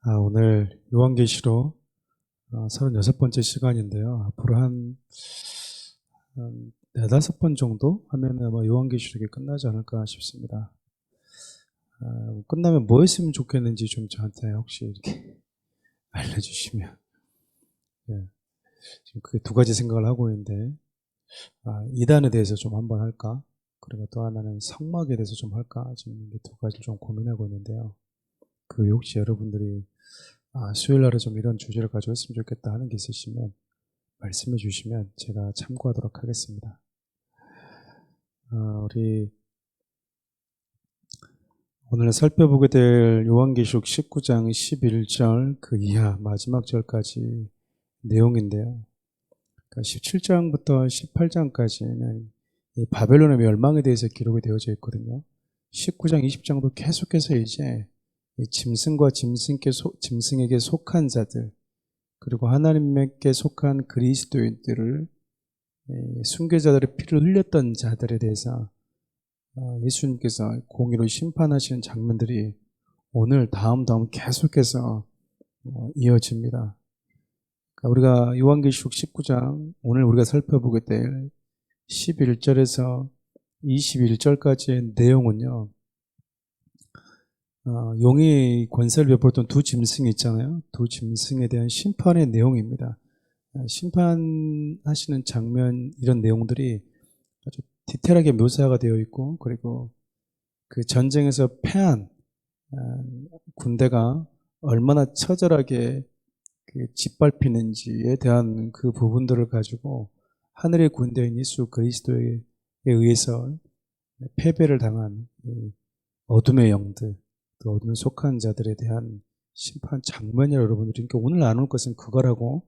오늘 요한계시록 36번째 시간인데요. 앞으로 한 4-5번 정도 하면 아마 요한계시록이 끝나지 않을까 싶습니다. 끝나면 뭐 했으면 좋겠는지 좀 저한테 혹시 이렇게 알려주시면. 예, 지금 그게 두 가지 생각을 하고 있는데, 이단에 대해서 좀 한번 할까? 그리고 또 하나는 성막에 대해서 좀 할까? 지금 이 두 가지를 좀 고민하고 있는데요. 그 혹시 여러분들이 수요일 날에 좀 이런 주제를 가지고 했으면 좋겠다 하는 게 있으시면 말씀해 주시면 제가 참고하도록 하겠습니다. 우리 오늘 살펴보게 될 요한계시록 19장 11절 그 이하 마지막 절까지 내용인데요. 그러니까 17장부터 18장까지는 이 바벨론의 멸망에 대해서 기록이 되어져 있거든요. 19장, 20장도 계속해서 이제 이 짐승과 짐승에게 속한 자들, 그리고 하나님께 속한 그리스도인들을 순교자들의 피를 흘렸던 자들에 대해서 예수님께서 공의로 심판하시는 장면들이 오늘 다음 계속해서 이어집니다. 그러니까 우리가 요한계시록 19장 오늘 우리가 살펴보게 될 11절에서 21절까지의 내용은요, 용이 권세를 베풀었던 두 짐승이 있잖아요. 두 짐승에 대한 심판의 내용입니다. 심판하시는 장면, 이런 내용들이 아주 디테일하게 묘사가 되어 있고, 그리고 그 전쟁에서 패한 군대가 얼마나 처절하게 그 짓밟히는지에 대한 그 부분들을 가지고 하늘의 군대인 예수 그리스도에 의해서 패배를 당한 어둠의 영들, 그 어둠에 속한 자들에 대한 심판 장면이라 여러분들이 오늘 나눌 것은 그거라고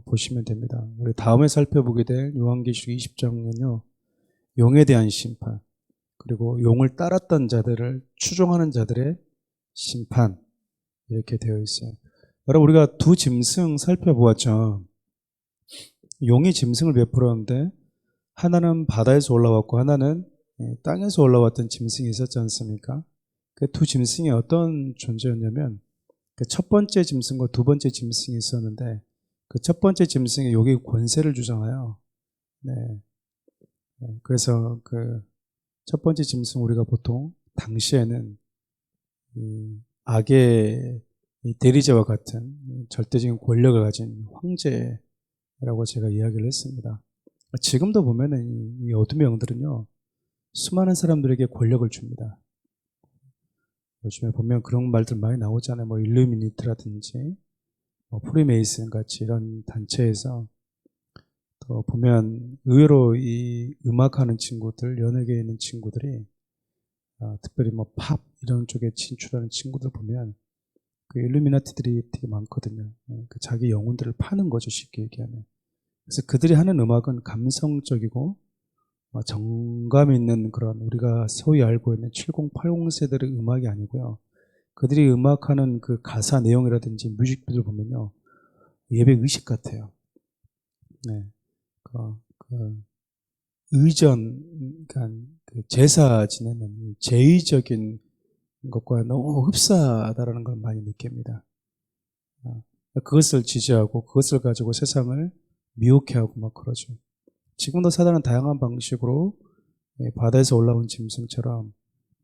보시면 됩니다. 우리 다음에 살펴보게 될 요한계시록 20장은요, 용에 대한 심판, 그리고 용을 따랐던 자들을 추종하는 자들의 심판, 이렇게 되어 있어요. 여러분, 우리가 두 짐승 살펴보았죠. 용이 짐승을 베풀었는데 하나는 바다에서 올라왔고 하나는 땅에서 올라왔던 짐승이 있었지 않습니까? 그 두 짐승이 어떤 존재였냐면, 그 첫 번째 짐승과 두 번째 짐승이 있었는데, 그 첫 번째 짐승이 여기 권세를 주잖아요. 네. 그래서 그 첫 번째 짐승, 우리가 보통 당시에는 악의 대리자와 같은 절대적인 권력을 가진 황제라고 제가 이야기를 했습니다. 지금도 보면은 이 어둠의 영들은요, 수많은 사람들에게 권력을 줍니다. 요즘에 보면 그런 말들 많이 나오잖아요. 뭐 일루미니트라든지 프리메이슨 같이 이런 단체에서 또 보면 의외로 이 음악하는 친구들, 연예계에 있는 친구들이 특별히 뭐 팝 이런 쪽에 진출하는 친구들 보면 그 일루미나티들이 되게 많거든요. 그 자기 영혼들을 파는 거죠, 쉽게 얘기하면. 그래서 그들이 하는 음악은 감성적이고 정감 있는 그런 우리가 소위 알고 있는 70, 80 세대의 음악이 아니고요. 그들이 음악하는 그 가사 내용이라든지 뮤직비디오를 보면요, 예배 의식 같아요. 네. 그 의전, 그러니까 그 제사 지내는 제의적인 것과 너무 흡사하다라는 걸 많이 느낍니다. 그것을 지지하고 그것을 가지고 세상을 미혹해하고 막 그러죠. 지금도 사단은 다양한 방식으로 바다에서 올라온 짐승처럼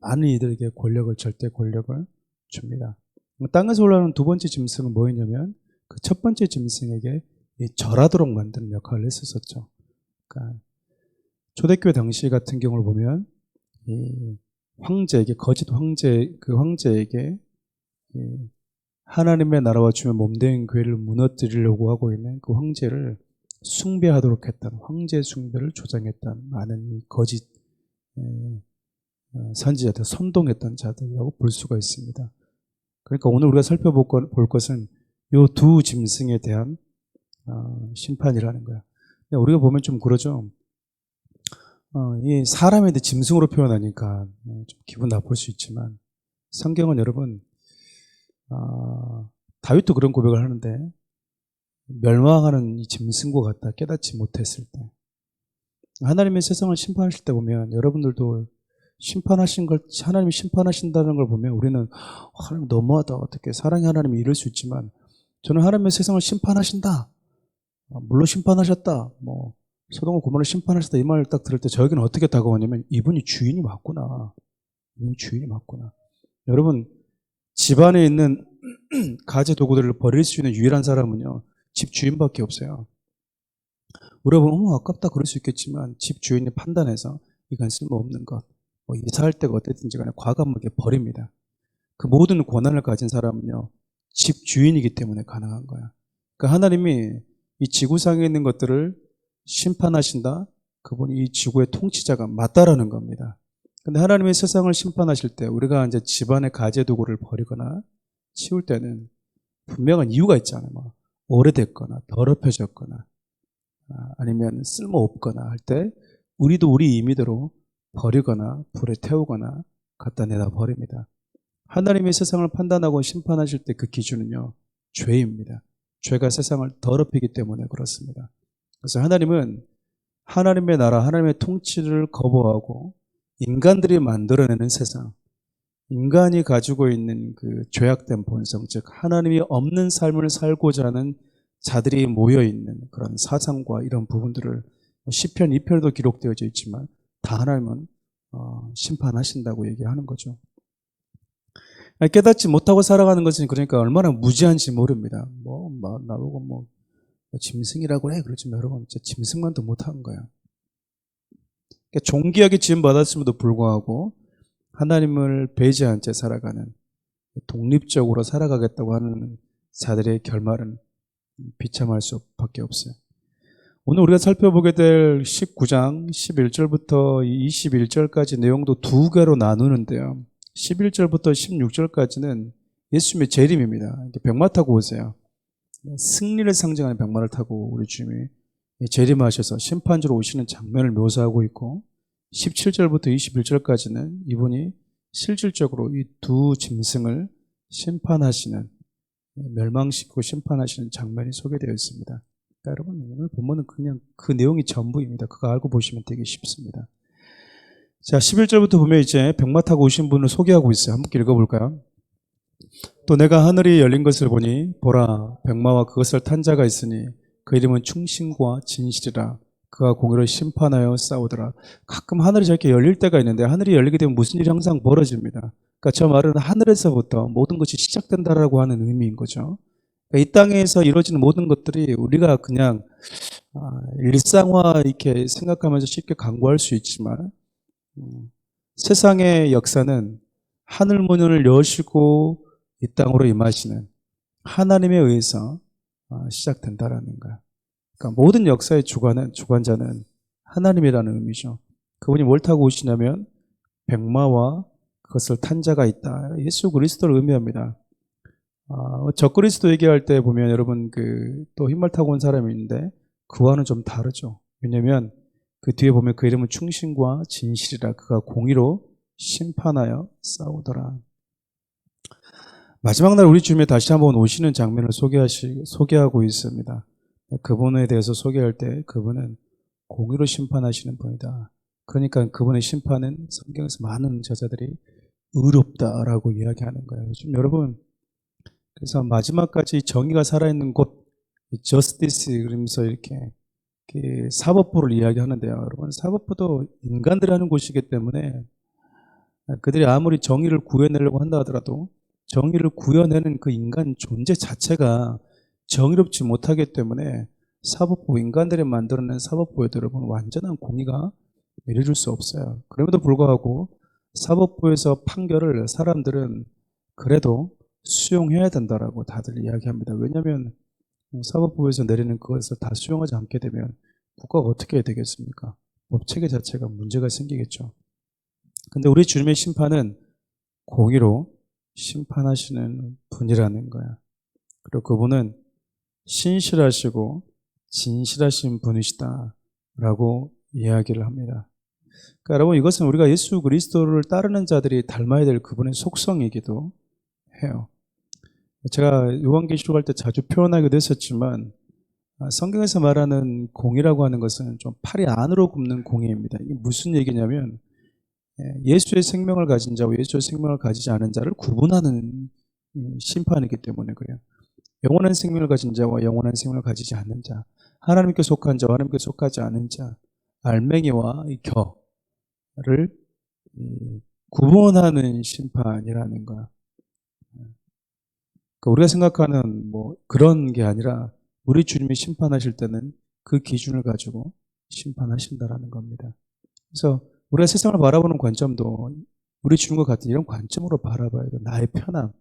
많은 이들에게 절대 권력을 줍니다. 땅에서 올라오는 두 번째 짐승은 뭐였냐면, 그 첫 번째 짐승에게 절하도록 만드는 역할을 했었죠. 그러니까 초대교회 당시 같은 경우를 보면 이 황제에게, 거짓 황제, 그 황제에게 하나님의 나라와 주의 몸된 교회를 무너뜨리려고 하고 있는 그 황제를 숭배하도록 했던, 황제 숭배를 조장했던 많은 거짓 선지자들, 선동했던 자들이라고 볼 수가 있습니다. 그러니까 오늘 우리가 살펴볼 것은 이 두 짐승에 대한 심판이라는 거야. 우리가 보면 좀 그러죠. 이 사람에 대해 짐승으로 표현하니까 좀 기분 나쁠 수 있지만, 성경은 여러분, 다윗도 그런 고백을 하는데, 멸망하는 이 짐승과 같다, 깨닫지 못했을 때. 하나님의 세상을 심판하실 때 보면 여러분들도 심판하신 걸, 하나님이 심판하신다는 걸 보면 우리는 하나님 너무하다. 어떻게 사랑의 하나님이 이럴 수 있지만 저는 하나님의 세상을 심판하신다. 물론 심판하셨다. 소돔과 고모라를 심판하셨다. 이 말을 딱 들을 때 저에게는 어떻게 다가오냐면 이분이 주인이 맞구나. 이분이 주인이 맞구나. 여러분, 집안에 있는 가재 도구들을 버릴 수 있는 유일한 사람은요, 집 주인밖에 없어요. 우리가 보면 아깝다 그럴 수 있겠지만 집 주인이 판단해서 이건 쓸모없는 것, 이사할 때가 어땠든지 간에 과감하게 버립니다. 그 모든 권한을 가진 사람은요, 집 주인이기 때문에 가능한 거야. 그러니까 하나님이 이 지구상에 있는 것들을 심판하신다? 그분이 이 지구의 통치자가 맞다라는 겁니다. 근데 하나님의 세상을 심판하실 때 우리가 이제 집안의 가재도구를 버리거나 치울 때는 분명한 이유가 있잖아요. 오래됐거나 더럽혀졌거나 아니면 쓸모없거나 할 때 우리도 우리 임의대로 버리거나 불에 태우거나 갖다 내다 버립니다. 하나님의 세상을 판단하고 심판하실 때 그 기준은요, 죄입니다. 죄가 세상을 더럽히기 때문에 그렇습니다. 그래서 하나님은 하나님의 나라, 하나님의 통치를 거부하고 인간들이 만들어내는 세상, 인간이 가지고 있는 그 죄악된 본성, 즉 하나님이 없는 삶을 살고자 하는 자들이 모여있는 그런 사상과 이런 부분들을 시편 2편에도 기록되어져 있지만 다 하나님은 심판하신다고 얘기하는 거죠. 깨닫지 못하고 살아가는 것은 그러니까 얼마나 무지한지 모릅니다. 나보고 짐승이라고 해. 그렇지만 여러분, 진짜 짐승만도 못한 거야. 그러니까 존귀하게 지음받았음에도 불구하고 하나님을 배제한 채 살아가는, 독립적으로 살아가겠다고 하는 자들의 결말은 비참할 수밖에 없어요. 오늘 우리가 살펴보게 될 19장 11절부터 21절까지 내용도 두 개로 나누는데요. 11절부터 16절까지는 예수님의 재림입니다. 병마 타고 오세요. 승리를 상징하는 병마를 타고 우리 주님이 재림하셔서 심판주로 오시는 장면을 묘사하고 있고, 17절부터 21절까지는 이분이 실질적으로 이 두 짐승을 심판하시는, 멸망시키고 심판하시는 장면이 소개되어 있습니다. 그러니까 여러분, 오늘 본문은 그냥 그 내용이 전부입니다. 그거 알고 보시면 되게 쉽습니다. 자, 11절부터 보면 이제 병마 타고 오신 분을 소개하고 있어요. 한번 읽어볼까요? 또 내가 하늘이 열린 것을 보니 보라, 병마와 그것을 탄 자가 있으니 그 이름은 충신과 진실이라. 그가 공의를 심판하여 싸우더라. 가끔 하늘이 저렇게 열릴 때가 있는데 하늘이 열리게 되면 무슨 일이 항상 벌어집니다. 그러니까 저 말은 하늘에서부터 모든 것이 시작된다라고 하는 의미인 거죠. 그러니까 이 땅에서 이루어지는 모든 것들이 우리가 그냥 일상화 이렇게 생각하면서 쉽게 간과할 수 있지만 세상의 역사는 하늘 문을 여시고 이 땅으로 임하시는 하나님에 의해서 시작된다라는 거야. 그러니까 모든 역사의 주관자는 하나님이라는 의미죠. 그분이 뭘 타고 오시냐면 백마와 그것을 탄 자가 있다. 예수 그리스도를 의미합니다. 적그리스도 얘기할 때 보면 여러분 또 흰말 타고 온 사람이 있는데 그와는 좀 다르죠. 왜냐하면 그 뒤에 보면 그 이름은 충신과 진실이라. 그가 공의로 심판하여 싸우더라. 마지막 날 우리 주님이 다시 한번 오시는 장면을 소개하고 있습니다. 그분에 대해서 소개할 때 그분은 공의로 심판하시는 분이다. 그러니까 그분의 심판은 성경에서 많은 저자들이 의롭다라고 이야기하는 거예요. 지금 여러분, 그래서 마지막까지 정의가 살아있는 곳, 저스티스 그러면서 이렇게 사법부를 이야기하는데요. 여러분, 사법부도 인간들이 하는 곳이기 때문에 그들이 아무리 정의를 구해내려고 한다 하더라도 정의를 구현해낸 그 인간 존재 자체가 정의롭지 못하기 때문에 사법부, 인간들이 만들어낸 사법부에도 여러분 완전한 공의가 이루어질 수 없어요. 그럼에도 불구하고 사법부에서 판결을 사람들은 그래도 수용해야 된다라고 다들 이야기합니다. 왜냐하면 사법부에서 내리는 그것을 다 수용하지 않게 되면 국가가 어떻게 해야 되겠습니까? 법체계 자체가 문제가 생기겠죠. 근데 우리 주님의 심판은 공의로 심판하시는 분이라는 거야. 그리고 그분은 신실하시고 진실하신 분이시다 라고 이야기를 합니다. 그러니까 여러분, 이것은 우리가 예수 그리스도를 따르는 자들이 닮아야 될 그분의 속성이기도 해요. 제가 요한계시록 할 때 자주 표현하기도 했었지만 성경에서 말하는 공의라고 하는 것은 좀 팔이 안으로 굽는 공의입니다. 이게 무슨 얘기냐면 예수의 생명을 가진 자와 예수의 생명을 가지지 않은 자를 구분하는 심판이기 때문에 그래요. 영원한 생명을 가진 자와 영원한 생명을 가지지 않는 자, 하나님께 속한 자와 하나님께 속하지 않은 자, 알맹이와 이 겨를 구분하는 심판이라는 거야. 그러니까 우리가 생각하는 뭐 그런 게 아니라 우리 주님이 심판하실 때는 그 기준을 가지고 심판하신다라는 겁니다. 그래서 우리가 세상을 바라보는 관점도 우리 주님과 같은 이런 관점으로 바라봐야 돼요. 나의 편함,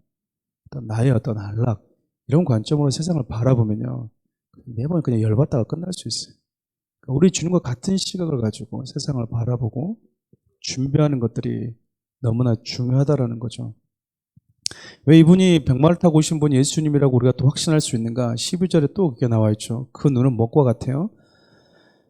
나의 어떤 안락, 이런 관점으로 세상을 바라보면요, 매번 그냥 열받다가 끝날 수 있어요. 그러니까 우리 주님과 같은 시각을 가지고 세상을 바라보고 준비하는 것들이 너무나 중요하다라는 거죠. 왜 이분이 백마를 타고 오신 분이 예수님이라고 우리가 또 확신할 수 있는가? 12절에 또 그게 나와 있죠. 그 눈은 무엇과 같아요?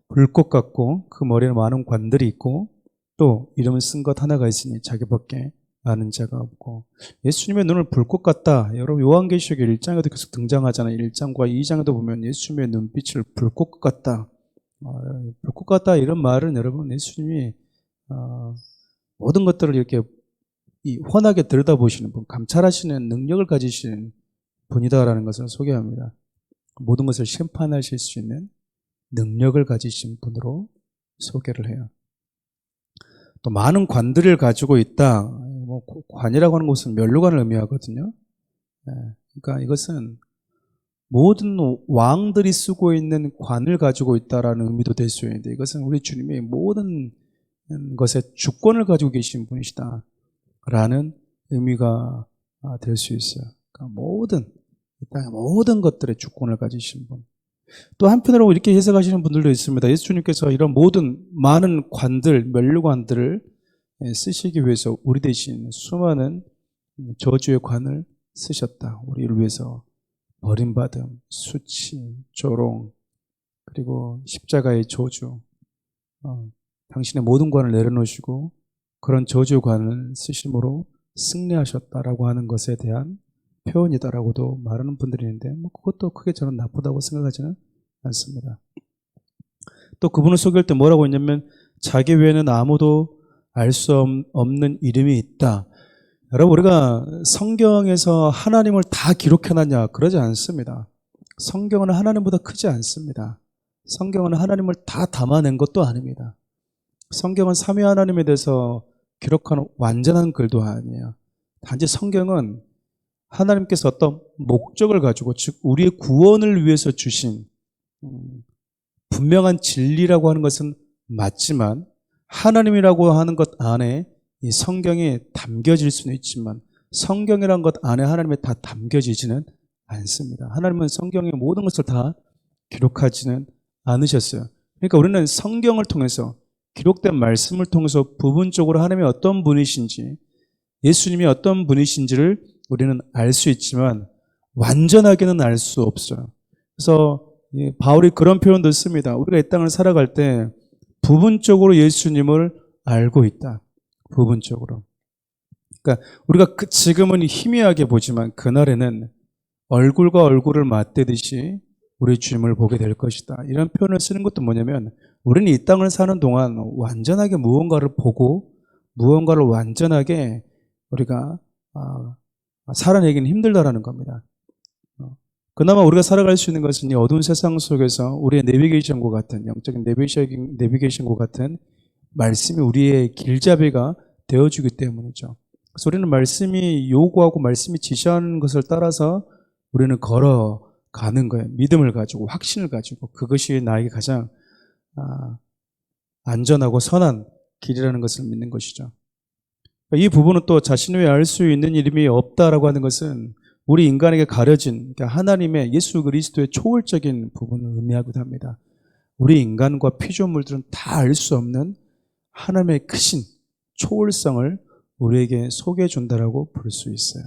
불꽃 같고 그 머리에는 많은 관들이 있고 또 이름을 쓴 것 하나가 있으니 자기밖에 아는 자가 없고. 예수님의 눈을 불꽃 같다. 여러분 요한계시록 1장에도 계속 등장하잖아요. 1장과 2장에도 보면 예수님의 눈빛을 불꽃 같다. 불꽃 같다 이런 말은 여러분 예수님이 모든 것들을 이렇게 훤하게 들여다보시는 분, 감찰하시는 능력을 가지시는 분이다라는 것을 소개합니다. 모든 것을 심판하실 수 있는 능력을 가지신 분으로 소개를 해요. 또 많은 관들을 가지고 있다. 뭐 관이라고 하는 것은 면류관을 의미하거든요. 그러니까 이것은 모든 왕들이 쓰고 있는 관을 가지고 있다라는 의미도 될 수 있는데 이것은 우리 주님이 모든 것의 주권을 가지고 계신 분이시다 라는 의미가 될 수 있어요. 그러니까 이 땅의 모든 것들의 주권을 가지신 분. 또 한편으로 이렇게 해석하시는 분들도 있습니다. 예수님께서 이런 모든 많은 관들, 면류관들을 쓰시기 위해서 우리 대신 수많은 저주의 관을 쓰셨다. 우리를 위해서 버림받음, 수치, 조롱, 그리고 십자가의 저주, 당신의 모든 관을 내려놓으시고 그런 저주의 관을 쓰심으로 승리하셨다라고 하는 것에 대한 표현이다라고도 말하는 분들이 있는데 뭐 그것도 크게 저는 나쁘다고 생각하지는 않습니다. 또 그분을 소개할 때 뭐라고 했냐면 자기 외에는 아무도 알 수 없는 이름이 있다. 여러분 우리가 성경에서 하나님을 다 기록해놨냐? 그러지 않습니다. 성경은 하나님보다 크지 않습니다. 성경은 하나님을 다 담아낸 것도 아닙니다. 성경은 삼위 하나님에 대해서 기록한 완전한 글도 아니에요. 단지 성경은 하나님께서 어떤 목적을 가지고 즉 우리의 구원을 위해서 주신 분명한 진리라고 하는 것은 맞지만 하나님이라고 하는 것 안에 이 성경이 담겨질 수는 있지만 성경이란 것 안에 하나님이 다 담겨지지는 않습니다. 하나님은 성경의 모든 것을 다 기록하지는 않으셨어요. 그러니까 우리는 성경을 통해서 기록된 말씀을 통해서 부분적으로 하나님이 어떤 분이신지 예수님이 어떤 분이신지를 우리는 알 수 있지만 완전하게는 알 수 없어요. 그래서 바울이 그런 표현도 씁니다. 우리가 이 땅을 살아갈 때 부분적으로 예수님을 알고 있다. 부분적으로. 그러니까 우리가 지금은 희미하게 보지만 그날에는 얼굴과 얼굴을 맞대듯이 우리 주님을 보게 될 것이다. 이런 표현을 쓰는 것도 뭐냐면 우리는 이 땅을 사는 동안 완전하게 무언가를 보고 무언가를 완전하게 우리가 살아내기는 힘들다라는 겁니다. 그나마 우리가 살아갈 수 있는 것은 이 어두운 세상 속에서 우리의 내비게이션과 같은 영적인 내비게이션과 같은 말씀이 우리의 길잡이가 되어주기 때문이죠. 그래서 우리는 말씀이 요구하고 말씀이 지시하는 것을 따라서 우리는 걸어가는 거예요. 믿음을 가지고 확신을 가지고 그것이 나에게 가장 안전하고 선한 길이라는 것을 믿는 것이죠. 이 부분은 또 자신 외에 알 수 있는 이름이 없다라고 하는 것은 우리 인간에게 가려진 그러니까 하나님의 예수 그리스도의 초월적인 부분을 의미하기도 합니다. 우리 인간과 피조물들은 다 알 수 없는 하나님의 크신 초월성을 우리에게 소개해 준다라고 볼 수 있어요.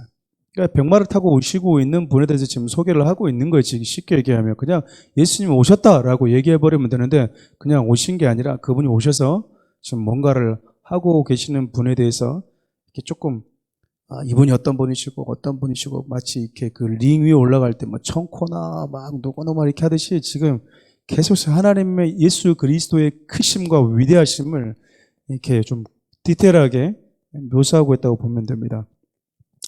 그러니까 백마를 타고 오시고 있는 분에 대해서 지금 소개를 하고 있는 거지. 쉽게 얘기하면 그냥 예수님이 오셨다라고 얘기해 버리면 되는데 그냥 오신 게 아니라 그분이 오셔서 지금 뭔가를 하고 계시는 분에 대해서 이렇게 조금 이분이 어떤 분이시고 마치 이렇게 그 링 위에 올라갈 때 뭐 청코나 막 누구나 막 이렇게 하듯이 지금 계속해서 하나님의 예수 그리스도의 크심과 위대하심을 이렇게 좀 디테일하게 묘사하고 있다고 보면 됩니다.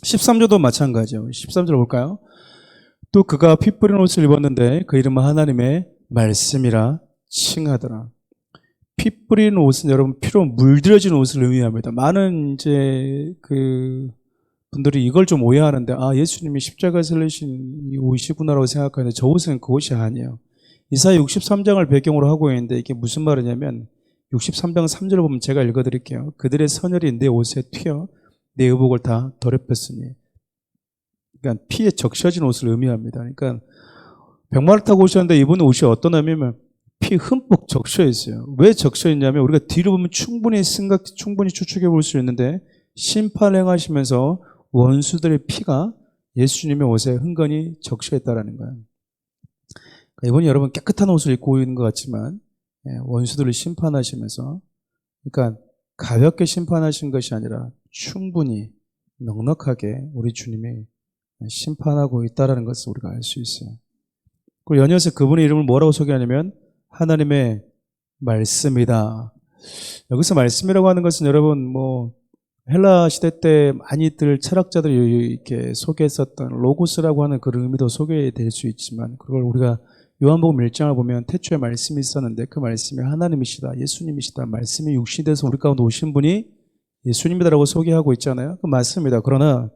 13절도 마찬가지예요. 13절 볼까요? 또 그가 피 뿌린 옷을 입었는데 그 이름은 하나님의 말씀이라 칭하더라. 피 뿌린 옷은 여러분 피로 물들여진 옷을 의미합니다. 많은 이제 그 분들이 이걸 좀 오해하는데, 아, 예수님이 십자가에서 흘리신 이 옷이구나라고 생각하는데 저 옷은 그 옷이 아니에요. 이사야 63장을 배경으로 하고 있는데 이게 무슨 말이냐면 63장 3절을 보면 제가 읽어드릴게요. 그들의 선혈이 내 옷에 튀어 내 의복을 다 더럽혔으니. 그러니까 피에 적셔진 옷을 의미합니다. 그러니까 백마를 타고 오셨는데 입은 옷이 어떤 의미냐면 피 흠뻑 적셔 있어요. 왜 적셔 있냐면 우리가 뒤로 보면 충분히 추측해 볼 수 있는데 심판 행하시면서 원수들의 피가 예수님의 옷에 흥건히 적셔 있다라는 거예요. 그러니까 이번에 여러분 깨끗한 옷을 입고 있는 것 같지만 원수들을 심판하시면서, 그러니까 가볍게 심판하신 것이 아니라 충분히 넉넉하게 우리 주님이 심판하고 있다는 것을 우리가 알 수 있어요. 그리고 연이어서 그분의 이름을 뭐라고 소개하냐면 하나님의 말씀이다. 여기서 말씀이라고 하는 것은 여러분 뭐 헬라 시대 때 많이들 철학자들이 이렇게 소개했었던 로고스라고 하는 그런 의미도 소개될 수 있지만, 그걸 우리가 요한복음 1장을 보면 태초에 말씀이 있었는데 그 말씀이 하나님이시다, 예수님이시다, 말씀이 육신이 돼서 우리 가운데 오신 분이 예수님이다라고 소개하고 있잖아요. 그 맞습니다. 그러나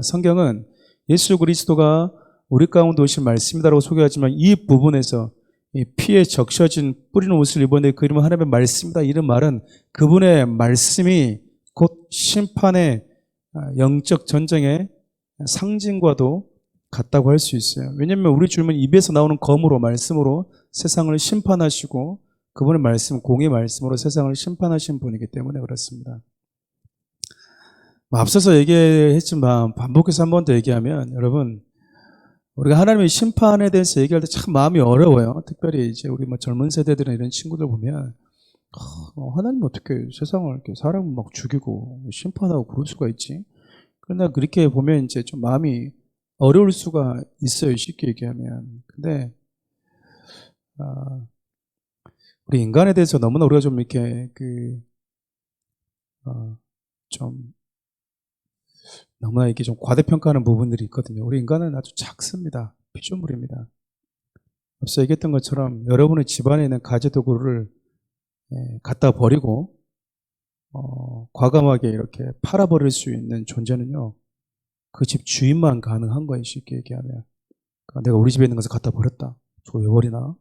성경은 예수 그리스도가 우리 가운데 오신 말씀이다라고 소개하지만 이 부분에서 이 피에 적셔진 뿌린 옷을 입었는데 그 이름은 하나님의 말씀이다, 이런 말은 그분의 말씀이 곧 심판의 영적 전쟁의 상징과도 같다고 할 수 있어요. 왜냐하면 우리 주님은 입에서 나오는 검으로, 말씀으로 세상을 심판하시고 그분의 말씀, 공의 말씀으로 세상을 심판하신 분이기 때문에 그렇습니다. 앞서서 얘기했지만 반복해서 한 번 더 얘기하면, 여러분 우리가 하나님의 심판에 대해서 얘기할 때 참 마음이 어려워요. 특별히 이제 우리 뭐 젊은 세대들이나 이런 친구들 보면 하나님 어떻게 세상을 이렇게 사람을 막 죽이고 심판하고 그럴 수가 있지? 그러나 그렇게 보면 이제 좀 마음이 어려울 수가 있어요, 쉽게 얘기하면. 근데 우리 인간에 대해서 너무나 우리가 좀 이렇게 좀 너무나 이렇게 좀 과대평가하는 부분들이 있거든요. 우리 인간은 아주 작습니다. 피조물입니다. 앞서 얘기했던 것처럼 여러분의 집안에 있는 가재도구를 갖다 버리고 과감하게 이렇게 팔아버릴 수 있는 존재는요, 그 집 주인만 가능한 거예요, 쉽게 얘기하면. 그러니까 내가 우리 집에 있는 것을 갖다 버렸다, 저거 왜 버리나?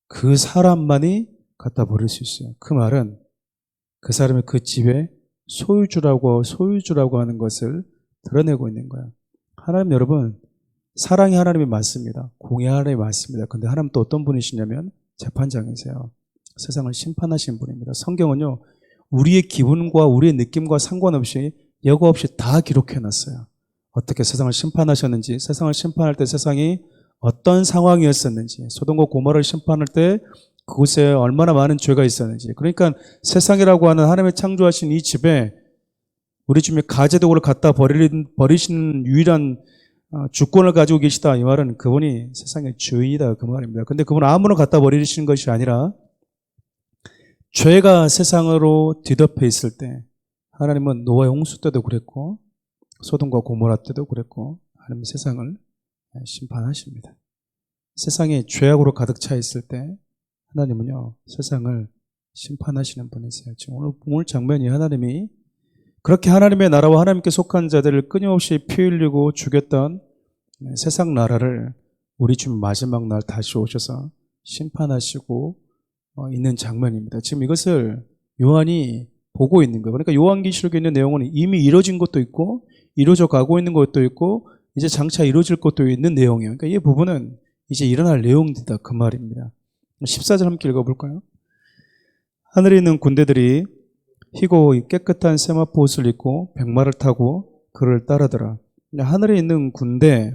그 사람만이 갖다 버릴 수 있어요. 그 말은 그 사람이 그 집의 소유주라고 하는 것을 드러내고 있는 거예요. 하나님, 여러분, 사랑이 하나님이 맞습니다. 공의 하나님이 맞습니다. 근데 하나님 또 어떤 분이시냐면 재판장이세요. 세상을 심판하신 분입니다. 성경은요, 우리의 기분과 우리의 느낌과 상관없이 예고 없이 다 기록해놨어요. 어떻게 세상을 심판하셨는지, 세상을 심판할 때 세상이 어떤 상황이었었는지, 소돔과 고모라를 심판할 때 그곳에 얼마나 많은 죄가 있었는지. 그러니까 세상이라고 하는 하나님의 창조하신 이 집에 우리 주님의 가재도구를 갖다 버리시는 유일한 주권을 가지고 계시다, 이 말은 그분이 세상의 주인이다, 그 말입니다. 근데 그분은 아무나 갖다 버리시는 것이 아니라 죄가 세상으로 뒤덮여 있을 때, 하나님은 노아의 홍수 때도 그랬고 소돔과 고모라 때도 그랬고, 하나님은 세상을 심판하십니다. 세상이 죄악으로 가득 차 있을 때 하나님은요, 세상을 심판하시는 분이세요. 지금 오늘 장면이 하나님이 그렇게 하나님의 나라와 하나님께 속한 자들을 끊임없이 피 흘리고 죽였던 세상 나라를 우리 주님 마지막 날 다시 오셔서 심판하시고 있는 장면입니다. 지금 이것을 요한이 보고 있는 거예요. 그러니까 요한계시록에 있는 내용은 이미 이루어진 것도 있고 이루어져 가고 있는 것도 있고 이제 장차 이루어질 것도 있는 내용이에요. 그러니까 이 부분은 이제 일어날 내용이다, 그 말입니다. 14절 함께 읽어볼까요? 하늘에 있는 군대들이 희고 깨끗한 세마포 옷을 입고 백마를 타고 그를 따르더라. 하늘에 있는 군대,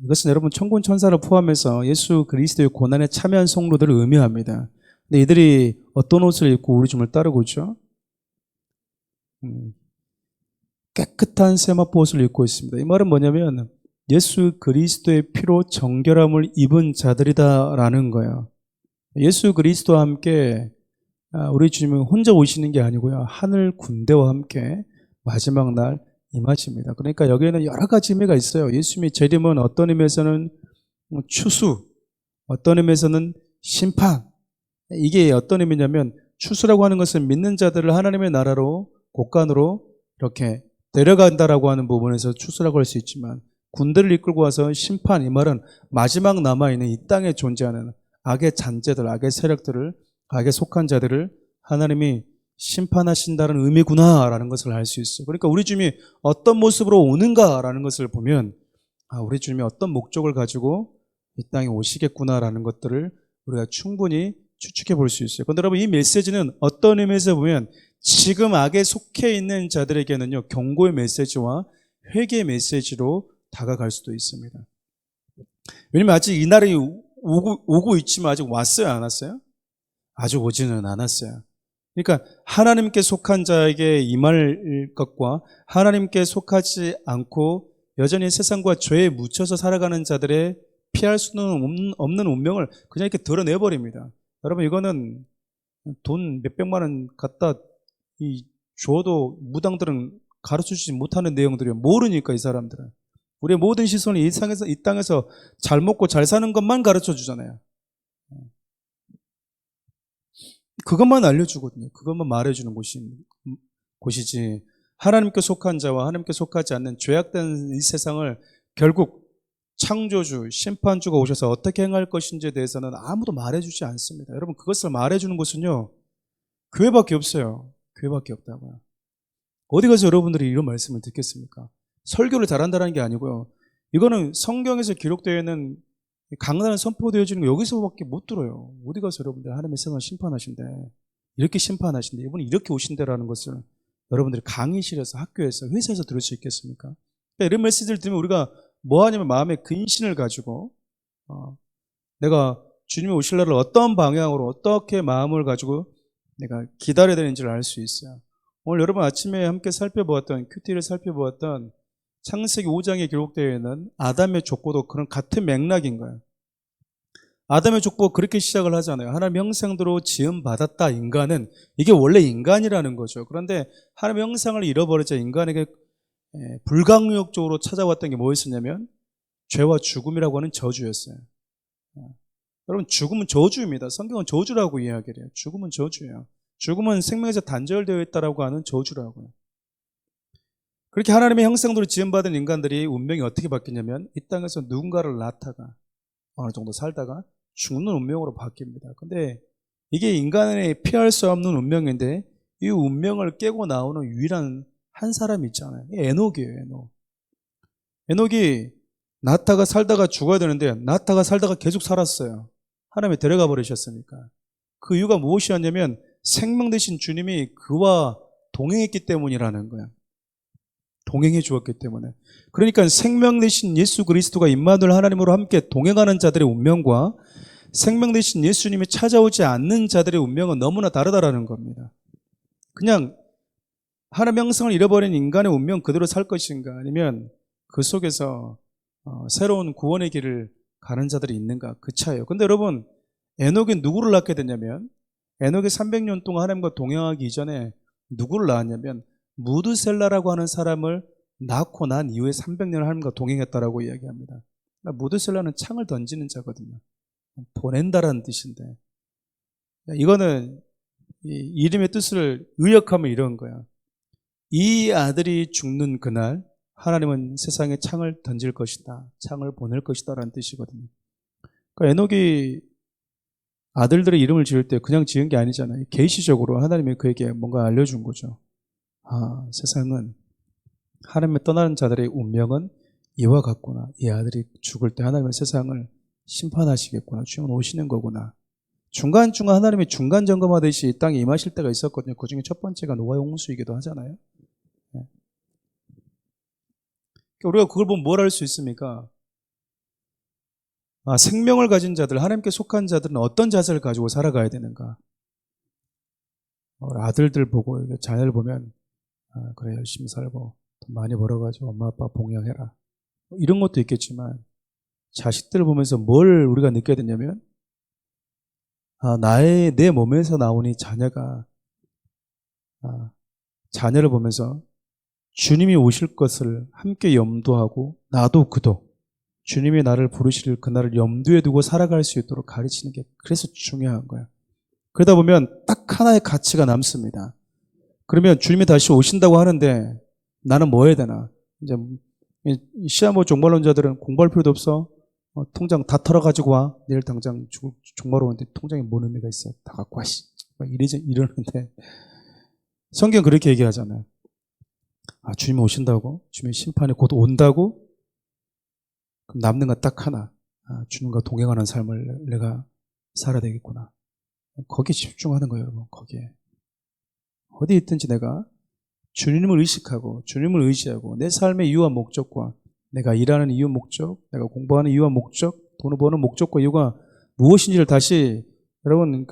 이것은 여러분 천군 천사를 포함해서 예수 그리스도의 고난에 참여한 성도들을 의미합니다. 근데 이들이 어떤 옷을 입고 우리 주님을 따르고 있죠? 깨끗한 세마포 옷을 입고 있습니다. 이 말은 뭐냐면 예수 그리스도의 피로 정결함을 입은 자들이다라는 거예요. 예수 그리스도와 함께 우리 주님은 혼자 오시는 게 아니고요. 하늘 군대와 함께 마지막 날 임하십니다. 그러니까 여기에는 여러 가지 의미가 있어요. 예수님의 재림은 어떤 의미에서는 추수, 어떤 의미에서는 심판. 이게 어떤 의미냐면 추수라고 하는 것은 믿는 자들을 하나님의 나라로 곳간으로 이렇게 데려간다라고 하는 부분에서 추수라고 할 수 있지만, 군대를 이끌고 와서 심판, 이 말은 마지막 남아있는 이 땅에 존재하는 악의 잔재들, 악의 세력들을, 악에 속한 자들을 하나님이 심판하신다는 의미구나라는 것을 알 수 있어요. 그러니까 우리 주님이 어떤 모습으로 오는가라는 것을 보면 우리 주님이 어떤 목적을 가지고 이 땅에 오시겠구나라는 것들을 우리가 충분히 추측해 볼 수 있어요. 그런데 여러분, 이 메시지는 어떤 의미에서 보면 지금 악에 속해 있는 자들에게는요, 경고의 메시지와 회개의 메시지로 다가갈 수도 있습니다. 왜냐면 아직 이 날이 오고 있지만 아직 왔어요, 안 왔어요? 아직 오지는 않았어요. 그러니까 하나님께 속한 자에게 임할 것과 하나님께 속하지 않고 여전히 세상과 죄에 묻혀서 살아가는 자들의 피할 수는 없는 운명을 그냥 이렇게 드러내버립니다. 여러분, 이거는 돈 몇백만 원 갖다 줘도 무당들은 가르쳐주지 못하는 내용들이에요. 모르니까 이 사람들은. 우리의 모든 시선이 이 땅에서 잘 먹고 잘 사는 것만 가르쳐 주잖아요. 그것만 알려주거든요. 그것만 말해주는 곳이지, 하나님께 속한 자와 하나님께 속하지 않는 죄악된 이 세상을 결국 창조주, 심판주가 오셔서 어떻게 행할 것인지에 대해서는 아무도 말해주지 않습니다. 여러분, 그것을 말해주는 곳은요, 교회밖에 없어요. 교회밖에 없다고요. 어디 가서 여러분들이 이런 말씀을 듣겠습니까? 설교를 잘한다는 게 아니고요, 이거는 성경에서 기록되어 있는 강단에 선포되어지는 거 여기서밖에 못 들어요. 어디 가서 여러분들 하나님의 세상을 심판하신대, 이렇게 심판하신대, 이분이 이렇게 오신대라는 것을 여러분들이 강의실에서, 학교에서, 회사에서 들을 수 있겠습니까? 그러니까 이런 메시지를 들으면 우리가 뭐 하냐면 마음의 근신을 가지고 내가 주님이 오실 날을 어떤 방향으로, 어떻게 마음을 가지고 내가 기다려야 되는지를 알 수 있어요. 오늘 여러분 아침에 함께 살펴보았던, 큐티를 살펴보았던 창세기 5장에 기록되어 있는 아담의 족보도 그런 같은 맥락인 거예요. 아담의 족보가 그렇게 시작을 하잖아요. 하나님의 형상대로 지음받았다 인간은. 이게 원래 인간이라는 거죠. 그런데 하나님의 형상을 잃어버리자 인간에게 불강력적으로 찾아왔던 게 뭐였었냐면 죄와 죽음이라고 하는 저주였어요. 여러분, 죽음은 저주입니다. 성경은 저주라고 이야기를 해요. 죽음은 저주예요. 죽음은 생명에서 단절되어 있다라고 하는 저주라고요. 그렇게 하나님의 형상대로 지음받은 인간들이 운명이 어떻게 바뀌냐면 이 땅에서 누군가를 낳다가 어느 정도 살다가 죽는 운명으로 바뀝니다. 근데 이게 인간의 피할 수 없는 운명인데 이 운명을 깨고 나오는 유일한 한 사람이 있잖아요. 에녹이에요. 에녹이 낳다가 살다가 죽어야 되는데 낳다가 살다가 계속 살았어요. 하나님이 데려가 버리셨으니까. 그 이유가 무엇이었냐면 생명 되신 주님이 그와 동행했기 때문이라는 거예요. 동행해 주었기 때문에. 그러니까 생명 되신 예수 그리스도가 임마누엘 하나님으로 함께 동행하는 자들의 운명과 생명 되신 예수님이 찾아오지 않는 자들의 운명은 너무나 다르다라는 겁니다. 그냥 하나님의 형상을 잃어버린 인간의 운명 그대로 살 것인가, 아니면 그 속에서 새로운 구원의 길을 가는 자들이 있는가, 그 차이예요. 근데 여러분, 에녹이 누구를 낳게 됐냐면, 에녹이 300년 동안 하나님과 동행하기 이전에 누구를 낳았냐면 무드셀라라고 하는 사람을 낳고 난 이후에 300년을 하나님과 동행했다라고 이야기합니다. 그러니까 무드셀라는 창을 던지는 자거든요. 보낸다라는 뜻인데, 이거는 이름의 뜻을 의역하면 이런 거야. 이 아들이 죽는 그날 하나님은 세상에 창을 던질 것이다, 창을 보낼 것이다 라는 뜻이거든요. 그러니까 에녹이 아들들의 이름을 지을 때 그냥 지은 게 아니잖아요. 계시적으로 하나님이 그에게 뭔가 알려준 거죠. 세상은 하나님을 떠나는 자들의 운명은 이와 같구나. 이 아들이 죽을 때 하나님은 세상을 심판하시겠구나. 주님은 오시는 거구나. 중간중간 하나님이 중간 점검하듯이 이 땅에 임하실 때가 있었거든요. 그 중에 첫 번째가 노아의 홍수이기도 하잖아요. 우리가 그걸 보면 뭘 알 수 있습니까? 생명을 가진 자들, 하나님께 속한 자들은 어떤 자세를 가지고 살아가야 되는가? 아들들 보고, 자녀를 보면 그래, 열심히 살고 돈 많이 벌어가지고 엄마 아빠 봉양해라, 이런 것도 있겠지만 자식들을 보면서 뭘 우리가 느껴야 되냐면 내 몸에서 나오니 자녀가 자녀를 보면서 주님이 오실 것을 함께 염두하고 나도 그도 주님이 나를 부르실 그날을 염두에 두고 살아갈 수 있도록 가르치는 게 그래서 중요한 거예요. 그러다 보면 딱 하나의 가치가 남습니다. 그러면 주님이 다시 오신다고 하는데 나는 뭐 해야 되나? 이제 시아모 종말론자들은 공부할 필요도 없어. 통장 다 털어가지고 와. 내일 당장 종말 오는데 통장에 뭔 의미가 있어? 다 갖고 와. 막 이러는데 성경 그렇게 얘기하잖아요. 주님이 오신다고? 주님의 심판이 곧 온다고? 그럼 남는 건 딱 하나. 주님과 동행하는 삶을 내가 살아야 되겠구나. 거기에 집중하는 거예요, 여러분. 거기에. 어디 있든지 내가 주님을 의식하고 주님을 의지하고 내 삶의 이유와 목적과 내가 일하는 이유 목적, 내가 공부하는 이유와 목적, 돈을 버는 목적과 이유가 무엇인지를 다시 여러분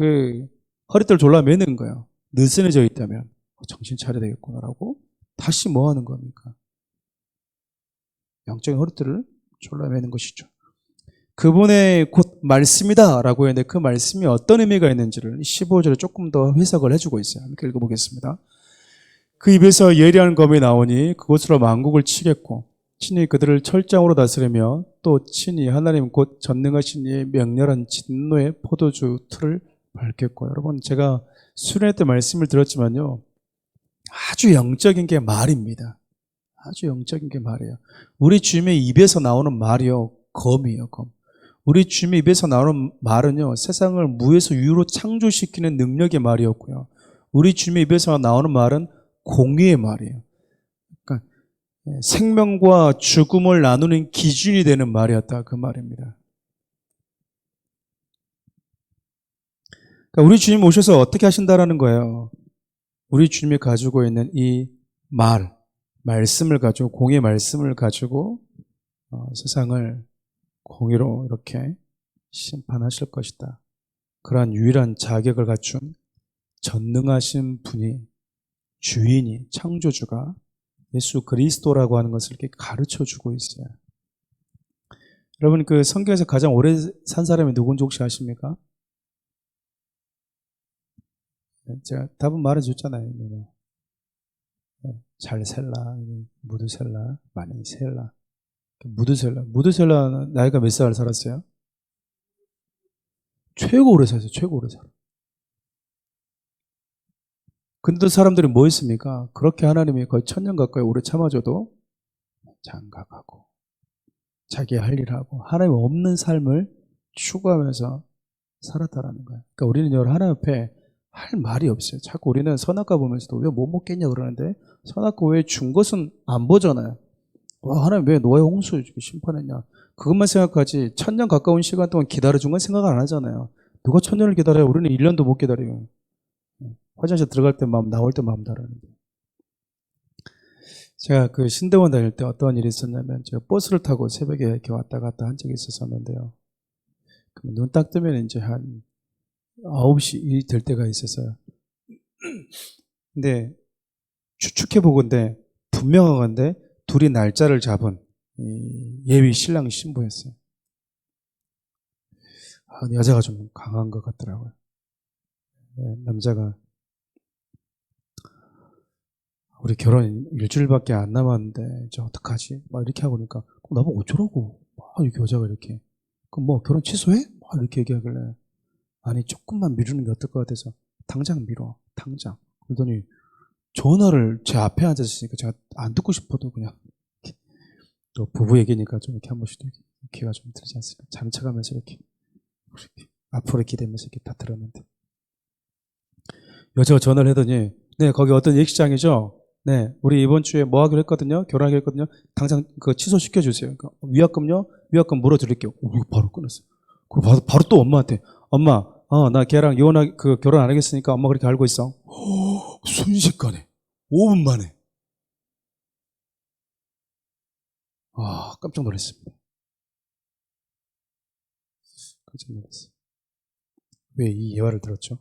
허리띠를 졸라매는 거예요. 느슨해져 있다면 정신 차려야 되겠구나라고 다시 뭐 하는 겁니까? 영적인 허리띠를 졸라매는 것이죠. 그분의 곧 말씀이다 라고 했는데 그 말씀이 어떤 의미가 있는지를 15절에 조금 더 해석을 해주고 있어요. 함께 읽어보겠습니다. 그 입에서 예리한 검이 나오니 그곳으로 만국을 치겠고 친히 그들을 철장으로 다스리며 또 친히 하나님 곧 전능하신 이의 맹렬한 진노의 포도주 틀을 밟겠고. 여러분, 제가 수련회 때 말씀을 들었지만요, 아주 영적인 게 말입니다. 아주 영적인 게 말이에요. 우리 주님의 입에서 나오는 말이요, 검이에요, 검. 우리 주님의 입에서 나오는 말은요, 세상을 무에서 유로 창조시키는 능력의 말이었고요. 우리 주님의 입에서 나오는 말은 공의의 말이에요. 그러니까 생명과 죽음을 나누는 기준이 되는 말이었다, 그 말입니다. 그러니까 우리 주님 오셔서 어떻게 하신다라는 거예요. 우리 주님이 가지고 있는 이 말씀을 가지고, 공의 말씀을 가지고 세상을 공의로 이렇게 심판하실 것이다. 그러한 유일한 자격을 갖춘 전능하신 분이, 주인이, 창조주가 예수 그리스도라고 하는 것을 이렇게 가르쳐주고 있어요. 여러분, 그 성경에서 가장 오래 산 사람이 누군지 혹시 아십니까? 제가 답은 말해줬잖아요. 잘 셀라, 무드셀라, 많이 셀라. 무드셀라 나이가 몇 살 살았어요? 최고 오래 살았어요. 최고 오래 살았어요. 근데도 사람들이 뭐 했습니까? 그렇게 하나님이 거의 1000년 가까이 오래 참아줘도 장가가고 자기 할 일 하고 하나님 없는 삶을 추구하면서 살았다라는 거예요. 그러니까 우리는 여러 하나님 앞에 할 말이 없어요. 자꾸 우리는 선악과 보면서도 왜 못 먹겠냐 그러는데 선악과 왜 준 것은 안 보잖아요. 하나님 왜 노아의 홍수 심판했냐. 그것만 생각하지 1000년 가까운 시간 동안 기다려준 건 생각 안 하잖아요. 누가 1000년을 기다려요? 우리는 1년도 못 기다려요. 화장실 들어갈 때 마음, 나올 때 마음 다르는데. 제가 그 신대원 다닐 때 어떤 일이 있었냐면 제가 버스를 타고 새벽에 이렇게 왔다 갔다 한 적이 있었는데요. 눈 딱 뜨면 이제 한 9시 될 때가 있었어요. 근데 추측해보건데 분명한 건데 둘이 날짜를 잡은 예비 신랑 신부였어요. 여자가 좀 강한 것 같더라고요. 남자가 우리 결혼 일주일밖에 안 남았는데 이제 어떡하지? 막 이렇게 하고 그러니까 나보고 어쩌라고? 이렇게 여자가 이렇게 그럼 뭐 결혼 취소해? 막 이렇게 얘기하길래 아니 조금만 미루는 게 어떨 것 같아서 당장 미뤄 당장. 그러더니 전화를 제 앞에 앉았으니까 제가 안 듣고 싶어도 그냥 또 부부 얘기니까 좀 이렇게 한 번씩 귀가 좀 들지 않습니까? 잠차가면서 이렇게 앞으로 기대면서 이렇게 다 들었는데 여자가 전화를 하더니 네 거기 어떤 예식장이죠? 네 우리 이번 주에 뭐 하기로 했거든요? 결혼하기로 했거든요? 당장 그거 취소시켜 주세요. 그러니까 위약금요? 위약금 물어드릴게요. 바로 끊었어요. 그리고 바로 또 엄마한테 엄마 나 걔랑 결혼 안 하겠으니까 엄마 그렇게 알고 있어. 순식간에 5분 만에 깜짝 놀랐습니다. 깜짝 놀랐어요. 왜 이 예화를 들었죠?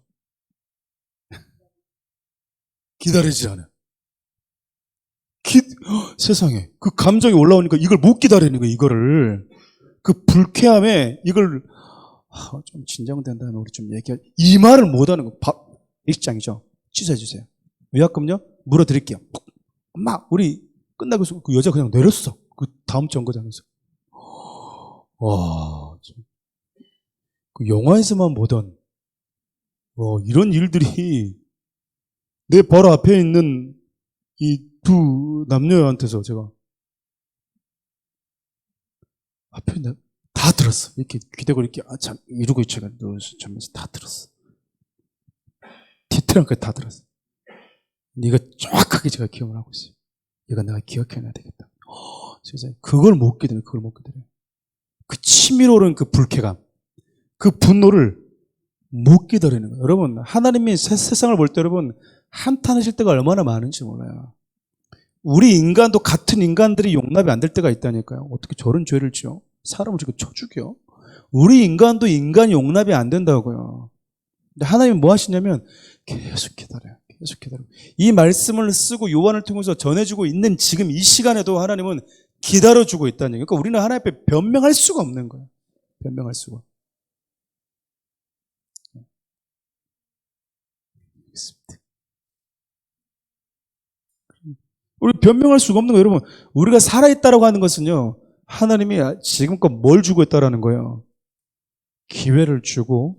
기다리지 않아요. 세상에 그 감정이 올라오니까 이걸 못 기다리는 거예요. 이거를 그 불쾌함에 이걸 좀 진정된 다음에 우리 좀 이 말을 못하는 거. 일장이죠. 취소해 주세요. 위약금요? 물어드릴게요. 막 우리 끝나고 그 여자 그냥 내렸어. 그 다음 정거장에서. 와, 그 영화에서만 보던 이런 일들이 내 바로 앞에 있는 이 두 남녀한테서 제가 앞에 있는 다 들었어. 이렇게 귀대고 이렇게 참 이러고 있다가 누워서 다 들었어. 디테일하게 다 들었어. 네가 정확하게 제가 기억을 하고 있어요. 이거 내가 기억해놔야 되겠다. 세상에 그걸 못 기다려. 그 치밀어 오른 그 불쾌감, 그 분노를 못 기다리는 거예요. 여러분, 하나님이 세상을 볼 때 여러분 한탄하실 때가 얼마나 많은지 몰라요. 우리 인간도 같은 인간들이 용납이 안 될 때가 있다니까요. 어떻게 저런 죄를 지어? 사람을 저렇게 쳐 죽여? 우리 인간도 인간이 용납이 안 된다고요. 근데 하나님이 뭐 하시냐면 계속 기다려요. 이 말씀을 쓰고 요한을 통해서 전해주고 있는 지금 이 시간에도 하나님은 기다려주고 있다는 얘기예요. 그러니까 우리는 하나님 앞에 변명할 수가 없는 거예요. 변명할 수가. 우리 변명할 수가 없는 거예요. 여러분, 우리가 살아있다라고 하는 것은요, 하나님이 지금껏 뭘 주고 있다라는 거예요. 기회를 주고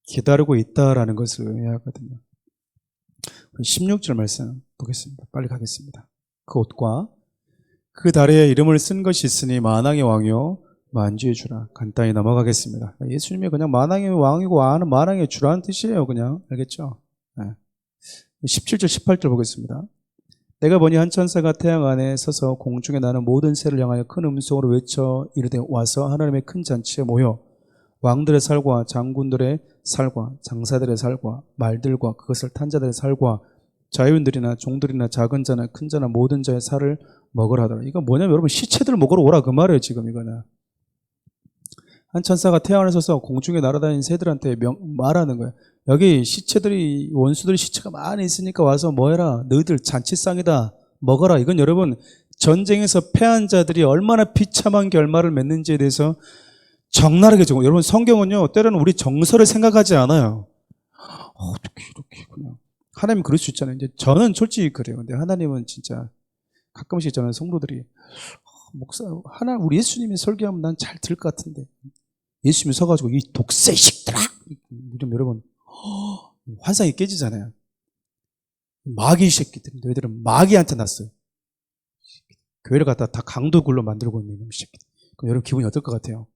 기다리고 있다라는 것을 의미하거든요. 16절 말씀 보겠습니다. 빨리 가겠습니다. 그 옷과 그 다리에 이름을 쓴 것이 있으니 만왕의 왕이요 만주의 주라. 간단히 넘어가겠습니다. 예수님이 그냥 만왕의 왕이고 만왕의 주라는 뜻이에요. 그냥 알겠죠? 네. 17절 18절 보겠습니다. 내가 보니 한 천사가 태양 안에 서서 공중에 나는 모든 새를 향하여 큰 음성으로 외쳐 이르되 와서 하나님의 큰 잔치에 모여 왕들의 살과 장군들의 살과 장사들의 살과 말들과 그것을 탄 자들의 살과 자유인들이나 종들이나 작은 자나 큰 자나 모든 자의 살을 먹으라 하더라. 이건 뭐냐면 여러분 시체들 먹으러 오라 그 말이에요. 지금 이거는. 한 천사가 태양 안에 서서 공중에 날아다니는 새들한테 말하는 거예요. 여기 시체들이 원수들이 시체가 많이 있으니까 와서 뭐 해라. 너희들 잔치상이다. 먹어라. 이건 여러분 전쟁에서 패한 자들이 얼마나 비참한 결말을 맺는지에 대해서 적나라하게 적어. 여러분 성경은요 때로는 우리 정서를 생각하지 않아요. 어떻게 이렇게 그냥 하나님 그럴 수 있잖아요. 이제 저는 솔직히 그래요. 근데 하나님은 진짜 가끔씩 있잖아요. 성도들이 목사 우리 예수님이 설교하면 난 잘 들을 것 같은데 예수님이 서가지고 이 독세식들아 이러면 여러분 환상이 깨지잖아요. 마귀 새끼들 너희들은 마귀한테 났어요. 교회를 갖다 다 강도굴로 만들고 있는 이놈 새끼들. 그럼 여러분 기분이 어떨 것 같아요?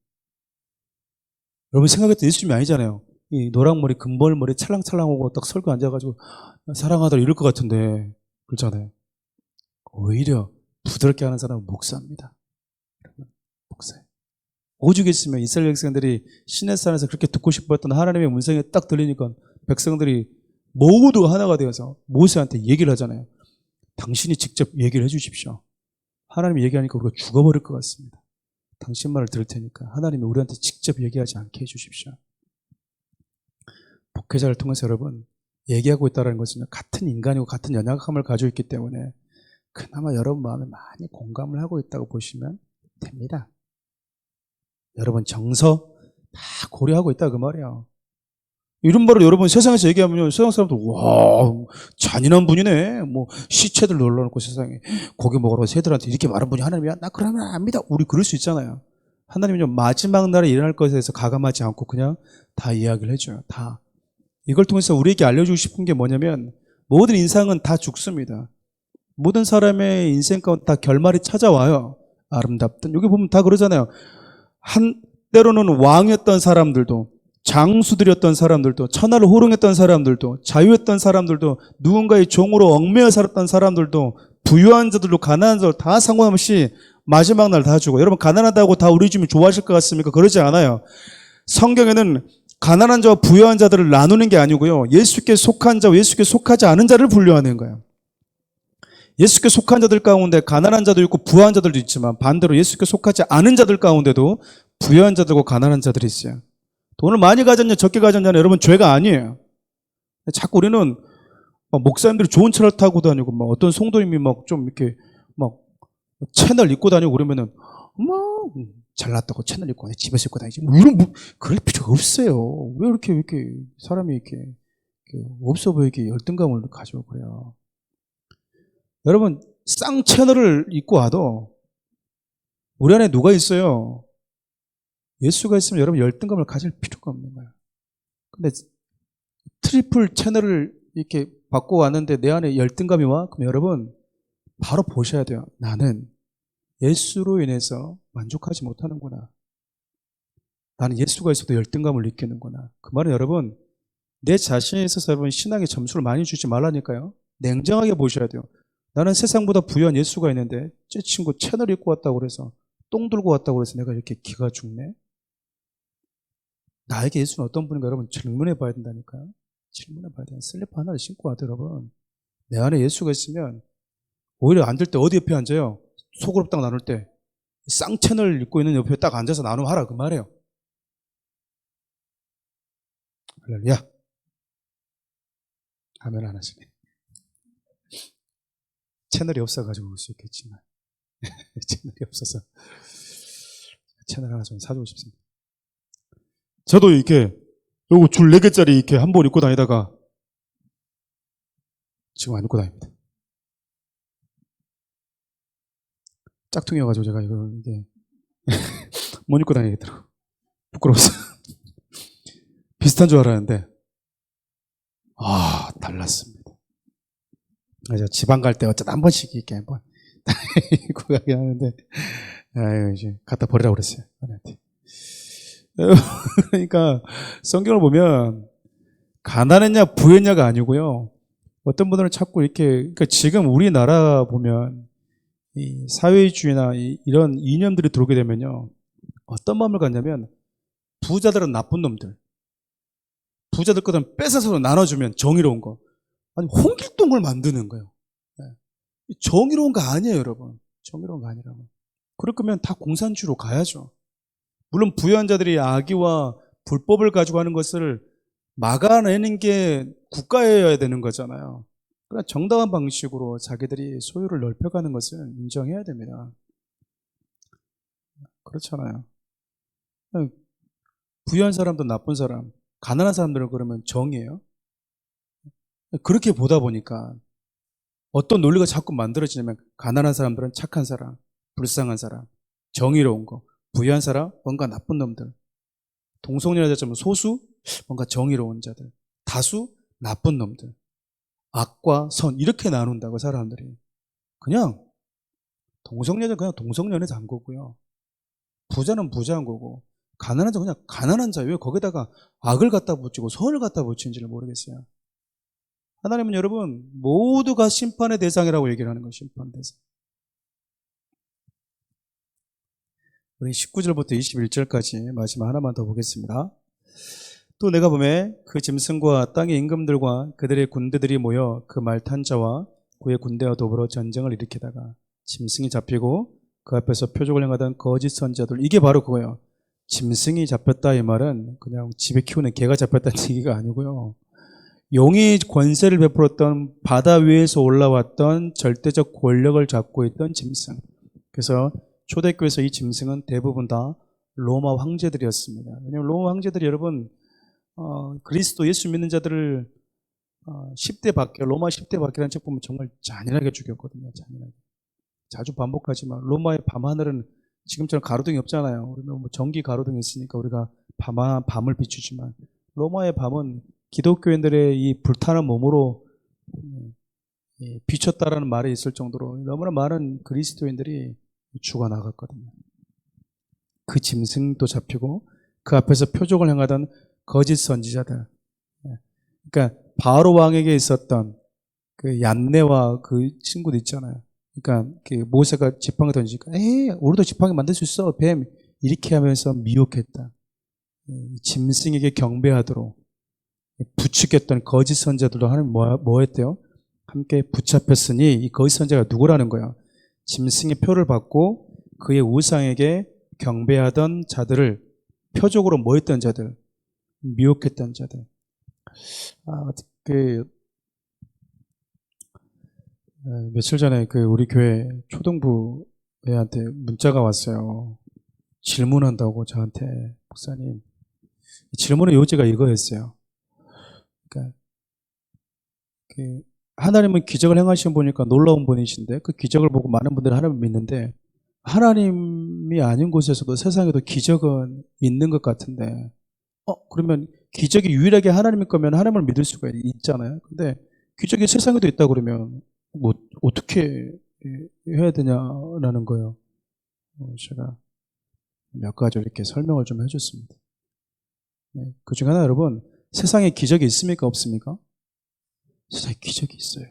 여러분 생각했던 예수님이 아니잖아요. 이 노랑머리 금벌머리 찰랑찰랑하고 딱 설교 앉아가지고 사랑하더라 이럴 것 같은데 그렇잖아요. 오히려 부드럽게 하는 사람은 목사입니다. 여러분 목사예요. 오죽 했으면 이스라엘 백성들이 시내산에서 그렇게 듣고 싶었던 하나님의 음성이 딱 들리니까 백성들이 모두 하나가 되어서 모세한테 얘기를 하잖아요. 당신이 직접 얘기를 해주십시오. 하나님이 얘기하니까 우리가 죽어버릴 것 같습니다. 당신 말을 들을 테니까 하나님이 우리한테 직접 얘기하지 않게 해주십시오. 목회자를 통해서 여러분 얘기하고 있다는 것은 같은 인간이고 같은 연약함을 가지고 있기 때문에 그나마 여러분 마음에 많이 공감을 하고 있다고 보시면 됩니다. 여러분 정서 다 고려하고 있다 그 말이에요. 이런 말을 여러분 세상에서 얘기하면 세상 사람들 와 잔인한 분이네. 뭐 시체들 놀러놓고 세상에 고기 먹으러 새들한테 이렇게 말한 분이 하나님이야? 나 그러면 안 믿어. 우리 그럴 수 있잖아요. 하나님은 마지막 날에 일어날 것에 대해서 가감하지 않고 그냥 다 이야기를 해줘요. 다. 이걸 통해서 우리에게 알려주고 싶은 게 뭐냐면 모든 인상은 다 죽습니다. 모든 사람의 인생 가운데 다 결말이 찾아와요. 아름답든 여기 보면 다 그러잖아요. 때로는 왕이었던 사람들도 장수들이었던 사람들도 천하를 호령했던 사람들도 자유했던 사람들도 누군가의 종으로 얽매여 살았던 사람들도 부유한 자들도 가난한 자들 다 상관없이 마지막 날 다 죽어. 여러분 가난하다고 다 우리 주님이 좋아하실 것 같습니까? 그러지 않아요. 성경에는 가난한 자와 부유한 자들을 나누는 게 아니고요. 예수께 속한 자와 예수께 속하지 않은 자를 분류하는 거예요. 예수께 속한 자들 가운데 가난한 자도 있고 부유한 자들도 있지만 반대로 예수께 속하지 않은 자들 가운데도 부유한 자들과 가난한 자들이 있어요. 돈을 많이 가졌냐 적게 가졌냐는 여러분 죄가 아니에요. 자꾸 우리는 목사님들이 좋은 차를 타고 다니고 막 어떤 성도님이 막 좀 이렇게 막 채널 입고 다니고 그러면은 뭐 잘났다고 채널 입고 집에서 입고 다니지. 뭐 이런 그럴 필요가 없어요. 왜 이렇게 사람이 이렇게 없어 보이게 열등감을 가지고 그래요. 여러분 쌍채널을 입고 와도 우리 안에 누가 있어요? 예수가 있으면 여러분 열등감을 가질 필요가 없는 거예요. 근데 트리플 채널을 이렇게 받고 왔는데 내 안에 열등감이 와? 그럼 여러분 바로 보셔야 돼요. 나는 예수로 인해서 만족하지 못하는구나. 나는 예수가 있어도 열등감을 느끼는구나. 그 말은 여러분 내 자신에 있어서 여러분 신앙에 점수를 많이 주지 말라니까요. 냉정하게 보셔야 돼요. 나는 세상보다 부유한 예수가 있는데 제 친구 채널 입고 왔다고 그래서 똥 들고 왔다고 그래서 내가 이렇게 기가 죽네. 나에게 예수는 어떤 분인가 여러분 질문해 봐야 된다니까요. 질문해 봐야 돼요. 슬리퍼 하나를 신고 와도 여러분 내 안에 예수가 있으면 오히려 앉을 때 어디 옆에 앉아요? 속으로 딱 나눌 때 쌍채널 입고 있는 옆에 딱 앉아서 나눔하라 그 말이에요. 할렐루야. 아멘 안 하시네. 채널이 없어가지고 올 수 있겠지만 채널이 없어서 채널 하나 좀 사주고 싶습니다. 저도 이렇게 요거 줄 4개짜리 이렇게 한 번 입고 다니다가 지금 안 입고 다닙니다. 짝퉁이어가지고 제가 이거 이게 못 입고 다니겠더라고. 부끄러워서. 비슷한 줄 알았는데 달랐습니다. 그래서 지방 갈 때 어쩌다 한 번씩 이렇게 한번 입고 가긴 하는데 이제 갖다 버리라고 그랬어요. 그러니까 성경을 보면 가난했냐 부였냐가 아니고요. 어떤 분들은 자꾸 이렇게 그러니까 지금 우리나라 보면 이 사회주의나 이런 이념들이 들어오게 되면요. 어떤 마음을 갖냐면 부자들은 나쁜 놈들. 부자들 거는 뺏어서 나눠주면 정의로운 거. 아니 홍길동을 만드는 거예요. 정의로운 거 아니에요, 여러분. 정의로운 거 아니라고. 그럴 거면 다 공산주의로 가야죠. 물론 부유한 자들이 악의와 불법을 가지고 하는 것을 막아내는 게 국가여야 되는 거잖아요. 그러나 정당한 방식으로 자기들이 소유를 넓혀가는 것은 인정해야 됩니다. 그렇잖아요. 부유한 사람도 나쁜 사람, 가난한 사람들은 그러면 정이에요. 그렇게 보다 보니까 어떤 논리가 자꾸 만들어지냐면 가난한 사람들은 착한 사람, 불쌍한 사람, 정의로운 거, 부유한 사람, 뭔가 나쁜 놈들, 동성연애자처럼 소수, 뭔가 정의로운 자들, 다수, 나쁜 놈들, 악과 선 이렇게 나눈다고 사람들이. 그냥 동성연애 그냥 동성연애자 한 거고요. 부자는 부자한 거고 가난한 자 그냥 가난한 자. 왜 거기다가 악을 갖다 붙이고 선을 갖다 붙이는지를 모르겠어요. 하나님은 여러분 모두가 심판의 대상이라고 얘기를 하는 거예요. 심판 대상. 우리 19절부터 21절까지 마지막 하나만 더 보겠습니다. 또 내가 보매 그 짐승과 땅의 임금들과 그들의 군대들이 모여 그 말 탄 자와 그의 군대와 더불어 전쟁을 일으키다가 짐승이 잡히고 그 앞에서 표적을 행하던 거짓 선지자들. 이게 바로 그거예요. 짐승이 잡혔다 이 말은 그냥 집에 키우는 개가 잡혔다는 얘기가 아니고요. 용이 권세를 베풀었던 바다 위에서 올라왔던 절대적 권력을 잡고 있던 짐승. 그래서 초대교회에서 이 짐승은 대부분 다 로마 황제들이었습니다. 왜냐하면 로마 황제들이 여러분 그리스도 예수 믿는 자들을 10대 박해, 로마 10대 박해라는 책 보면 정말 잔인하게 죽였거든요. 잔인하게. 자주 반복하지만 로마의 밤하늘은 지금처럼 가로등이 없잖아요. 우리는 뭐 전기 가로등이 있으니까 우리가 밤을 비추지만 로마의 밤은 기독교인들의 이 불타는 몸으로 비쳤다라는 말이 있을 정도로 너무나 많은 그리스도인들이 죽어나갔거든요. 그 짐승도 잡히고 그 앞에서 표적을 행하던 거짓 선지자들. 그러니까 바로 왕에게 있었던 그 얀네와 그 친구도 있잖아요. 그러니까 그 모세가 지팡이 던지니까 우리도 지팡이 만들 수 있어 뱀 이렇게 하면서 미혹했다. 짐승에게 경배하도록 부추겼던 거짓 선지자들도 하나님 뭐 했대요? 함께 붙잡혔으니 이 거짓 선지자가 누구라는 거야? 짐승의 표를 받고 그의 우상에게 경배하던 자들을 표적으로 뭐 했던 자들? 미혹했던 자들. 며칠 전에 그 우리 교회 초등부 애한테 문자가 왔어요. 질문한다고 저한테. 목사님, 질문의 요지가 이거였어요. 그러니까 하나님은 기적을 행하시는 분이니까 놀라운 분이신데 그 기적을 보고 많은 분들이 하나님을 믿는데 하나님이 아닌 곳에서도 세상에도 기적은 있는 것 같은데 그러면 기적이 유일하게 하나님일 거면 하나님을 믿을 수가 있잖아요. 근데 기적이 세상에도 있다 그러면 뭐 어떻게 해야 되냐라는 거예요. 제가 몇 가지 이렇게 설명을 좀 해줬습니다. 네, 그 중에 하나 여러분, 세상에 기적이 있습니까 없습니까? 세상에 기적이 있어요.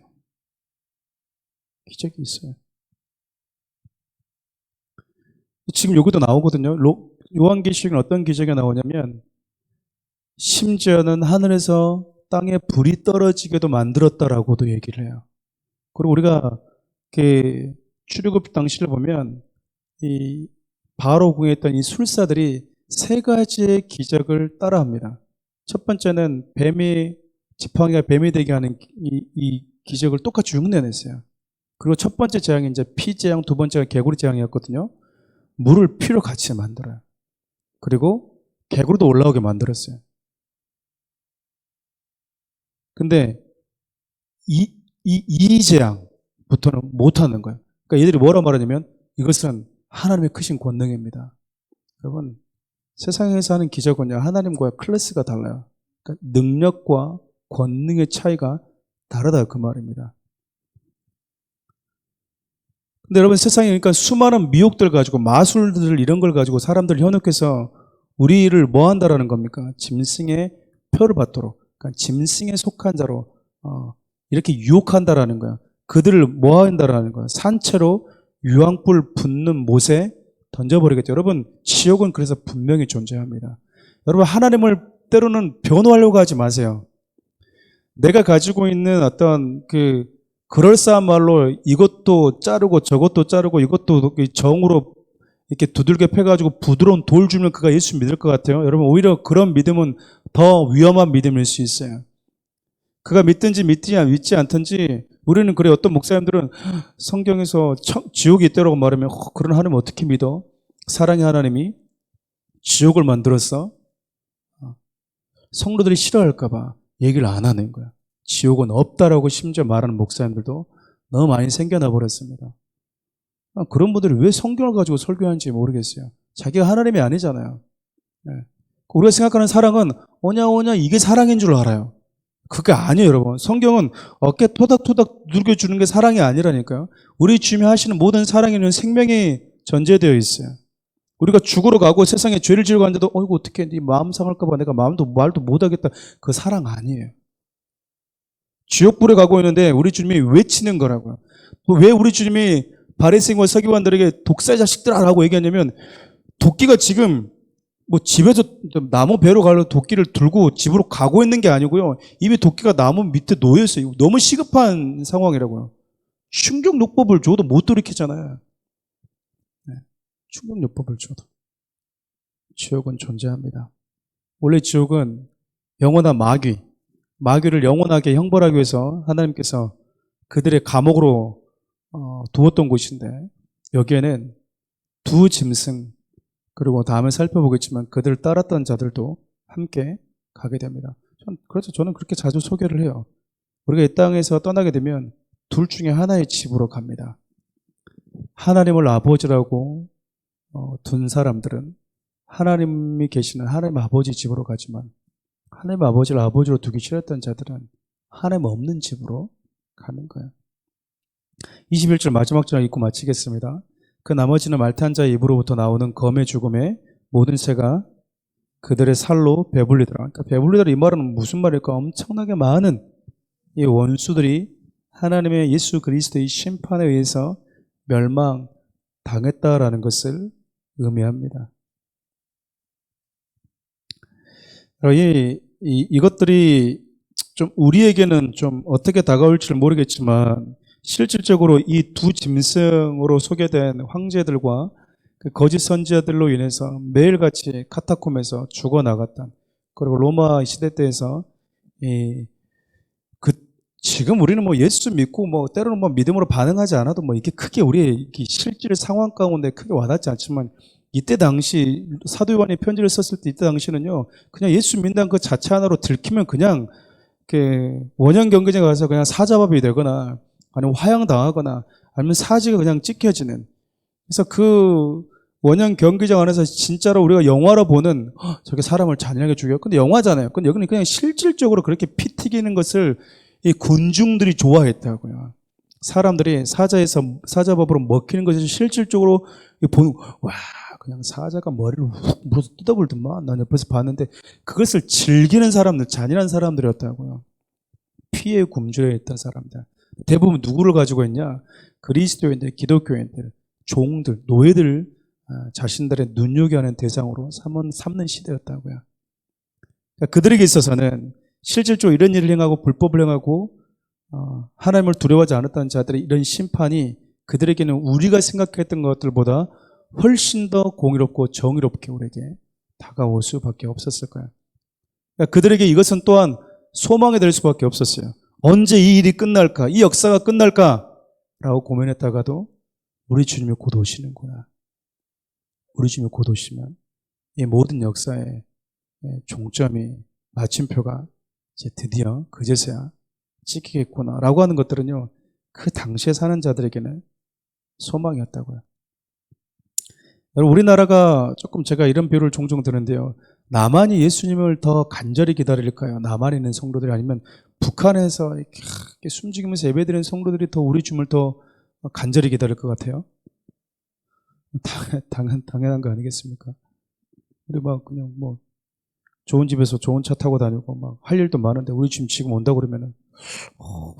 기적이 있어요. 지금 여기도 나오거든요. 요한계시록은 어떤 기적이 나오냐면 심지어는 하늘에서 땅에 불이 떨어지게도 만들었다라고도 얘기를 해요. 그리고 우리가 그 출애굽 당시를 보면 이 바로 궁에 있던 이 술사들이 세 가지의 기적을 따라합니다. 첫 번째는 지팡이가 뱀이 되게 하는 이 기적을 똑같이 흉내냈어요. 그리고 첫 번째 재앙이 이제 피 재앙, 두 번째가 개구리 재앙이었거든요. 물을 피로 같이 만들어요. 그리고 개구리도 올라오게 만들었어요. 근데 이 재앙부터는 못하는 거예요. 그러니까 얘들이 뭐라 말하냐면 이것은 하나님의 크신 권능입니다. 여러분, 세상에서 하는 기적은요, 하나님과의 클래스가 달라요. 그러니까 능력과 권능의 차이가 다르다 그 말입니다. 근데 여러분, 세상에 그러니까 수많은 미혹들 가지고 마술들 이런 걸 가지고 사람들 현혹해서 우리를 뭐 한다라는 겁니까? 짐승의 표를 받도록, 그러니까 짐승에 속한 자로 이렇게 유혹한다라는 거야. 그들을 뭐 한다라는 거야. 산채로 유황불 붙는 못에 던져버리겠죠. 여러분, 지옥은 그래서 분명히 존재합니다. 여러분, 하나님을 때로는 변호하려고 하지 마세요. 내가 가지고 있는 어떤 그럴싸한 말로 이것도 자르고 저것도 자르고 이것도 정으로 이렇게 두들겨 패가지고 부드러운 돌 주면 그가 예수 믿을 것 같아요. 여러분, 오히려 그런 믿음은 더 위험한 믿음일 수 있어요. 그가 믿든지 믿지 않든지 우리는 그래. 어떤 목사님들은 성경에서 지옥이 있다고 말하면 그런 하나님 어떻게 믿어? 사랑의 하나님이 지옥을 만들었어? 성도들이 싫어할까 봐 얘기를 안 하는 거야. 지옥은 없다라고 심지어 말하는 목사님들도 너무 많이 생겨나 버렸습니다. 그런 분들이 왜 성경을 가지고 설교하는지 모르겠어요. 자기가 하나님이 아니잖아요. 네. 우리가 생각하는 사랑은 오냐 이게 사랑인 줄 알아요. 그게 아니에요, 여러분. 성경은 어깨 토닥토닥 누르겨주는 게 사랑이 아니라니까요. 우리 주님이 하시는 모든 사랑에는 생명이 전제되어 있어요. 우리가 죽으러 가고 세상에 죄를 지으러 가는데도 이거 어떻게 네 마음 상할까 봐 내가 말도 못하겠다. 그 사랑 아니에요. 지옥불에 가고 있는데 우리 주님이 외치는 거라고요. 왜 우리 주님이 바리새인과 서기관들에게 독사의 자식들아라고 얘기하냐면 도끼가 지금 뭐 집에서 나무 배로 가려 도끼를 들고 집으로 가고 있는 게 아니고요. 이미 도끼가 나무 밑에 놓여 있어요. 너무 시급한 상황이라고요. 충격요법을 줘도 못 돌이키잖아요. 네. 충격요법을 줘도. 지옥은 존재합니다. 원래 지옥은 영원한 마귀를 영원하게 형벌하기 위해서 하나님께서 그들의 감옥으로 두었던 곳인데 여기에는 두 짐승 그리고 다음에 살펴보겠지만 그들을 따랐던 자들도 함께 가게 됩니다. 그래서 저는 그렇게 자주 소개를 해요. 우리가 이 땅에서 떠나게 되면 둘 중에 하나의 집으로 갑니다. 하나님을 아버지라고 둔 사람들은 하나님이 계시는 하나님 아버지 집으로 가지만 하나님 아버지를 아버지로 두기 싫었던 자들은 하나님 없는 집으로 가는 거예요. 21절 마지막 절 읽고 마치겠습니다. 그 나머지는 말탄 자의 입으로부터 나오는 검의 죽음에 모든 새가 그들의 살로 배불리더라. 그러니까 배불리더라 이 말은 무슨 말일까? 엄청나게 많은 이 원수들이 하나님의 예수 그리스도의 심판에 의해서 멸망당했다라는 것을 의미합니다. 이것들이 좀 우리에게는 좀 어떻게 다가올지를 모르겠지만 실질적으로 이 두 짐승으로 소개된 황제들과 그 거짓 선지자들로 인해서 매일같이 카타콤에서 죽어나갔던 그리고 로마 시대 때에서 그 지금 우리는 뭐 예수 믿고 뭐 때로는 뭐 믿음으로 반응하지 않아도 뭐 이게 크게 우리의 이렇게 실질 상황 가운데 크게 와닿지 않지만 이때 당시 사도 요한이 편지를 썼을 때 이때 당시는요 그냥 예수 믿는다는 그 자체 하나로 들키면 그냥 이렇게 원형 경기장에 가서 그냥 사자밥이 되거나 아니면 화형당하거나 아니면 사지가 그냥 찢겨지는 그래서 그 원형 경기장 안에서 진짜로 우리가 영화로 보는 저게 사람을 잔인하게 죽여 근데 영화잖아요. 근데 여기는 그냥 실질적으로 그렇게 피 튀기는 것을 이 군중들이 좋아했다고요. 사람들이 사자법으로 먹히는 것이 실질적으로 보는 와 그냥 사자가 머리를 훅 물어서 뜯어불더만 난 옆에서 봤는데 그것을 즐기는 사람들 잔인한 사람들이었다고요. 피에 굶주려 있던 사람들 대부분 누구를 가지고 있냐 그리스도인들 기독교인들 종들 노예들 자신들의 눈요기하는 대상으로 삼는 시대였다고요. 그러니까 그들에게 있어서는 실질적으로 이런 일을 행하고 불법을 행하고 하나님을 두려워하지 않았던 자들의 이런 심판이 그들에게는 우리가 생각했던 것들보다 훨씬 더 공의롭고 정의롭게 우리에게 다가올 수밖에 없었을 거예요. 그러니까 그들에게 이것은 또한 소망이 될 수밖에 없었어요. 언제 이 일이 끝날까? 이 역사가 끝날까? 라고 고민했다가도 우리 주님이 곧 오시는구나. 우리 주님이 곧 오시면 이 모든 역사의 종점이 마침표가 이제 드디어 그제서야 찍히겠구나 라고 하는 것들은요 그 당시에 사는 자들에게는 소망이었다고요. 여러분 우리나라가 조금 제가 이런 비유를 종종 드는데요 남한이 예수님을 더 간절히 기다릴까요? 남한에 있는 성도들이 아니면 북한에서 이렇게 숨죽이면서 예배드리는 성도들이 더 우리 주님을 더 간절히 기다릴 것 같아요? 당연한 거 아니겠습니까? 우리 막 그냥 뭐 좋은 집에서 좋은 차 타고 다니고 막 할 일도 많은데 우리 지금 온다고 그러면은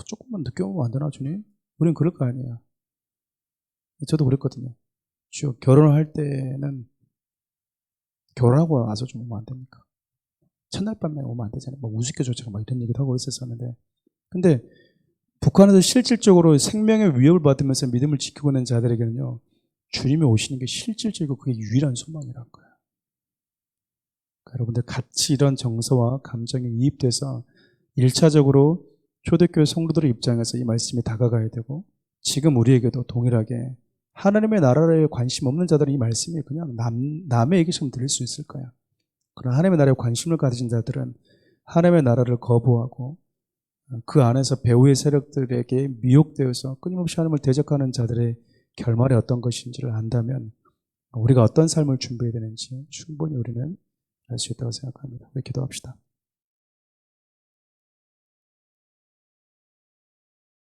조금만 늦게 오면 안 되나 주님? 우린 그럴 거 아니에요. 저도 그랬거든요. 주요 결혼을 할 때는 결혼하고 와서 좀 오면 안 됩니까? 첫날 밤에 오면 안 되잖아요. 막 우습게조차가 막 이런 얘기도 하고 있었었는데 근데 북한에서 실질적으로 생명의 위협을 받으면서 믿음을 지키고 있는 자들에게는요 주님이 오시는 게 실질적이고 그게 유일한 소망이라는 거예요. 여러분들 같이 이런 정서와 감정에 이입돼서 1차적으로 초대교회 성도들의 입장에서 이 말씀이 다가가야 되고 지금 우리에게도 동일하게 하나님의 나라에 관심 없는 자들은 이 말씀이 그냥 남의 얘기처럼 들릴 수 있을 거예요. 그러나 하나님의 나라에 관심을 가진 자들은 하나님의 나라를 거부하고 그 안에서 배후의 세력들에게 미혹되어서 끊임없이 하나님을 대적하는 자들의 결말이 어떤 것인지를 안다면 우리가 어떤 삶을 준비해야 되는지 충분히 우리는 알 수 있다고 생각합니다. 우리 기도합시다.